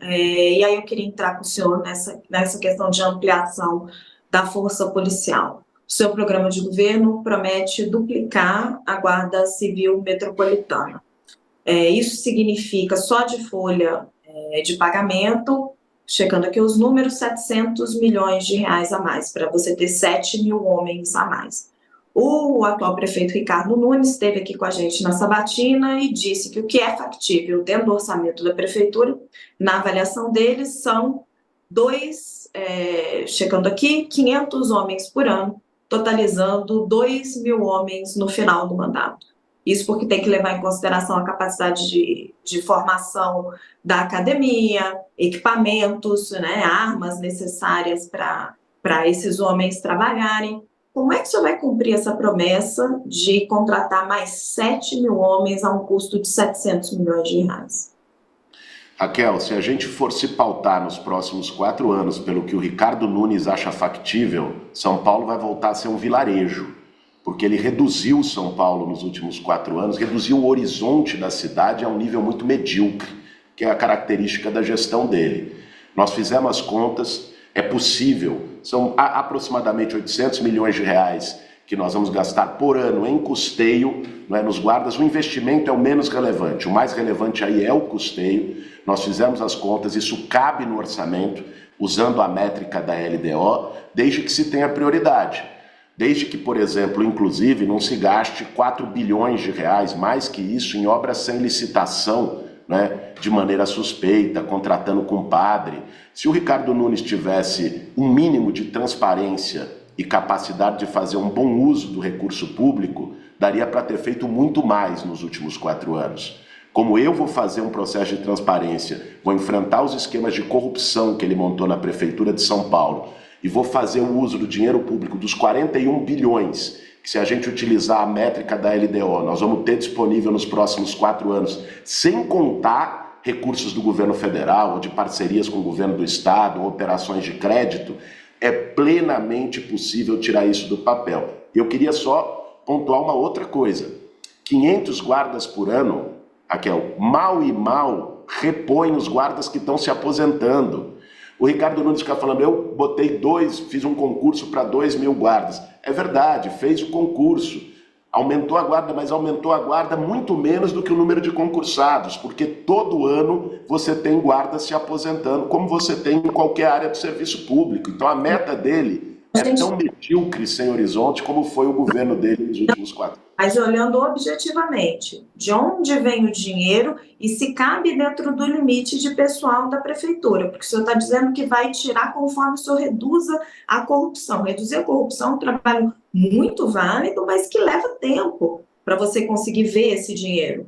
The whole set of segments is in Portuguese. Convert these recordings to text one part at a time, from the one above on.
e aí eu queria entrar com o senhor nessa questão de ampliação da força policial. O seu programa de governo promete duplicar a Guarda Civil Metropolitana. Isso significa, só de folha de pagamento, checando aqui os números, 700 milhões de reais a mais, para você ter 7 mil homens a mais. O atual prefeito Ricardo Nunes esteve aqui com a gente na sabatina e disse que o que é factível dentro do orçamento da prefeitura, na avaliação deles, são checando aqui, 500 homens por ano, totalizando 2 mil homens no final do mandato. Isso porque tem que levar em consideração a capacidade de formação da academia, equipamentos, né, armas necessárias para esses homens trabalharem. Como é que o senhor vai cumprir essa promessa de contratar mais 7 mil homens a um custo de 700 milhões de reais? Raquel, se a gente for se pautar nos próximos 4 anos pelo que o Ricardo Nunes acha factível, São Paulo vai voltar a ser um vilarejo, porque ele reduziu São Paulo nos últimos 4 anos, reduziu o horizonte da cidade a um nível muito medíocre, que é a característica da gestão dele. Nós fizemos as contas, é possível, são aproximadamente 800 milhões de reais que nós vamos gastar por ano em custeio, nos guardas. O investimento é o menos relevante, o mais relevante aí é o custeio. Nós fizemos as contas, isso cabe no orçamento, usando a métrica da LDO, desde que se tenha prioridade. Desde que, por exemplo, inclusive, não se gaste 4 bilhões de reais, mais que isso, em obras sem licitação, de maneira suspeita, contratando compadre. Se o Ricardo Nunes tivesse um mínimo de transparência e capacidade de fazer um bom uso do recurso público, daria para ter feito muito mais nos últimos 4 anos. Como eu vou fazer um processo de transparência, vou enfrentar os esquemas de corrupção que ele montou na Prefeitura de São Paulo e vou fazer o uso do dinheiro público dos 41 bilhões, que se a gente utilizar a métrica da LDO, nós vamos ter disponível nos próximos 4 anos, sem contar recursos do governo federal ou de parcerias com o governo do estado ou operações de crédito, é plenamente possível tirar isso do papel. Eu queria só pontuar uma outra coisa. 500 guardas por ano, Raquel, mal e mal repõe os guardas que estão se aposentando. O Ricardo Nunes fica falando, eu fiz um concurso para 2 mil guardas. É verdade, fez o concurso, aumentou a guarda, mas aumentou a guarda muito menos do que o número de concursados, porque todo ano você tem guardas se aposentando, como você tem em qualquer área do serviço público. Então a meta dele é tão medíocre, sem horizonte, como foi o governo dele nos últimos 4 anos. Mas olhando objetivamente, de onde vem o dinheiro e se cabe dentro do limite de pessoal da prefeitura, porque o senhor está dizendo que vai tirar conforme o senhor reduza a corrupção. Reduzir a corrupção é um trabalho muito válido, mas que leva tempo para você conseguir ver esse dinheiro.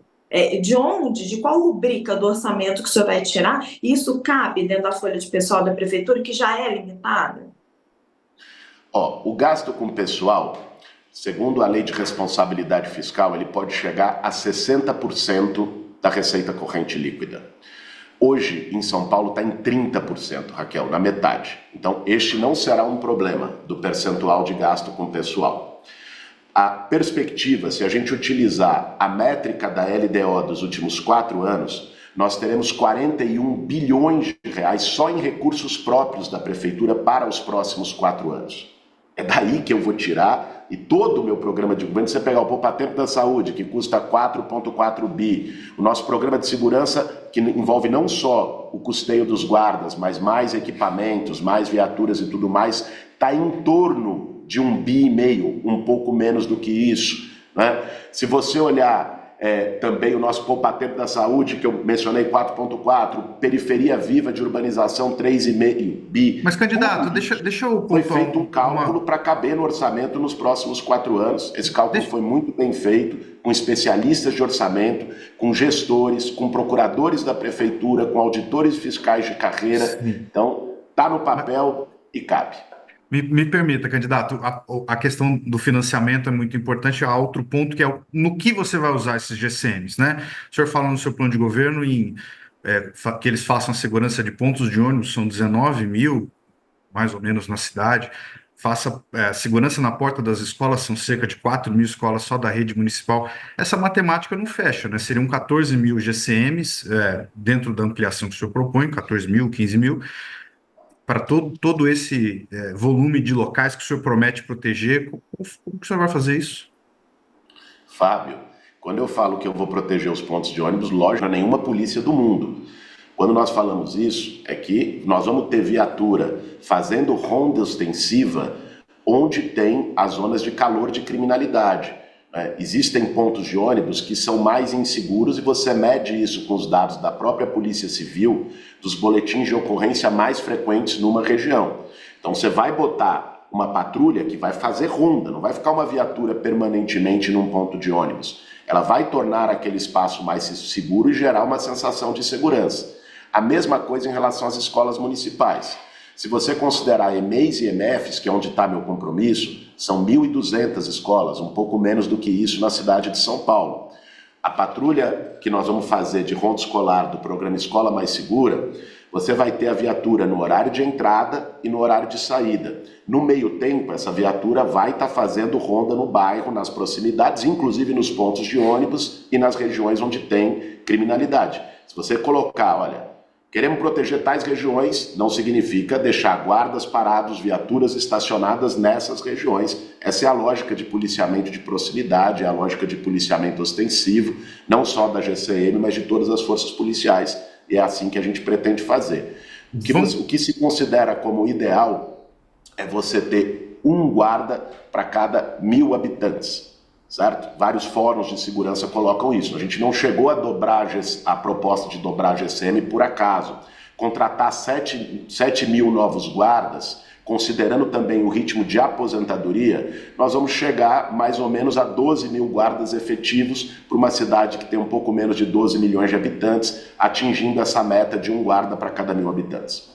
De qual rubrica do orçamento que o senhor vai tirar? E isso cabe dentro da folha de pessoal da prefeitura, que já é limitada? O gasto com pessoal, segundo a lei de responsabilidade fiscal, ele pode chegar a 60% da receita corrente líquida. Hoje, em São Paulo, está em 30%, Raquel, na metade. Então, este não será um problema do percentual de gasto com pessoal. A perspectiva, se a gente utilizar a métrica da LDO dos últimos 4 anos, nós teremos 41 bilhões de reais só em recursos próprios da prefeitura para os próximos 4 anos. É daí que eu vou tirar, e todo o meu programa de governo, você pegar o Poupatempo da Saúde, que custa 4,4 bi, o nosso programa de segurança, que envolve não só o custeio dos guardas, mas mais equipamentos, mais viaturas e tudo mais, está em torno de 1,5 bi, um pouco menos do que isso. Se você olhar também o nosso Poupatempo da Saúde, que eu mencionei 4,4, periferia viva de urbanização 3,5 bi. Mas, candidato, deixa eu Foi feito um cálculo para caber no orçamento nos próximos 4 anos. Esse cálculo foi muito bem feito, com especialistas de orçamento, com gestores, com procuradores da prefeitura, com auditores fiscais de carreira. Sim. Então, está no papel e cabe. Me permita, candidato, a questão do financiamento é muito importante. Há outro ponto que é no que você vai usar esses GCMs, né? O senhor fala no seu plano de governo que eles façam a segurança de pontos de ônibus, são 19 mil, mais ou menos, na cidade. faça segurança na porta das escolas, são cerca de 4 mil escolas só da rede municipal. Essa matemática não fecha, né? Seriam 14 mil GCMs dentro da ampliação que o senhor propõe, 14 mil, 15 mil, para todo esse volume de locais que o senhor promete proteger. Como que o senhor vai fazer isso? Fábio, quando eu falo que eu vou proteger os pontos de ônibus, lógico, não é nenhuma polícia do mundo. Quando nós falamos isso, é que nós vamos ter viatura fazendo ronda ostensiva onde tem as zonas de calor de criminalidade. Existem pontos de ônibus que são mais inseguros e você mede isso com os dados da própria Polícia Civil, dos boletins de ocorrência mais frequentes numa região. Então você vai botar uma patrulha que vai fazer ronda, não vai ficar uma viatura permanentemente num ponto de ônibus. Ela vai tornar aquele espaço mais seguro e gerar uma sensação de segurança. A mesma coisa em relação às escolas municipais. Se você considerar EMEIs e EMEFs, que é onde está meu compromisso, são 1.200 escolas, um pouco menos do que isso na cidade de São Paulo. A patrulha que nós vamos fazer de ronda escolar do programa Escola Mais Segura, você vai ter a viatura no horário de entrada e no horário de saída. No meio tempo, essa viatura vai estar fazendo ronda no bairro, nas proximidades, inclusive nos pontos de ônibus e nas regiões onde tem criminalidade. Se você colocar, olha, queremos proteger tais regiões, não significa deixar guardas parados, viaturas estacionadas nessas regiões. Essa é a lógica de policiamento de proximidade, é a lógica de policiamento ostensivo, não só da GCM, mas de todas as forças policiais. E é assim que a gente pretende fazer. O que se considera como ideal é você ter um guarda para cada 1.000 habitantes. Certo? Vários fóruns de segurança colocam isso. A gente não chegou a dobrar a proposta de dobrar a GCM por acaso. Contratar 7 mil novos guardas, considerando também o ritmo de aposentadoria, nós vamos chegar mais ou menos a 12 mil guardas efetivos para uma cidade que tem um pouco menos de 12 milhões de habitantes, atingindo essa meta de um guarda para cada 1.000 habitantes.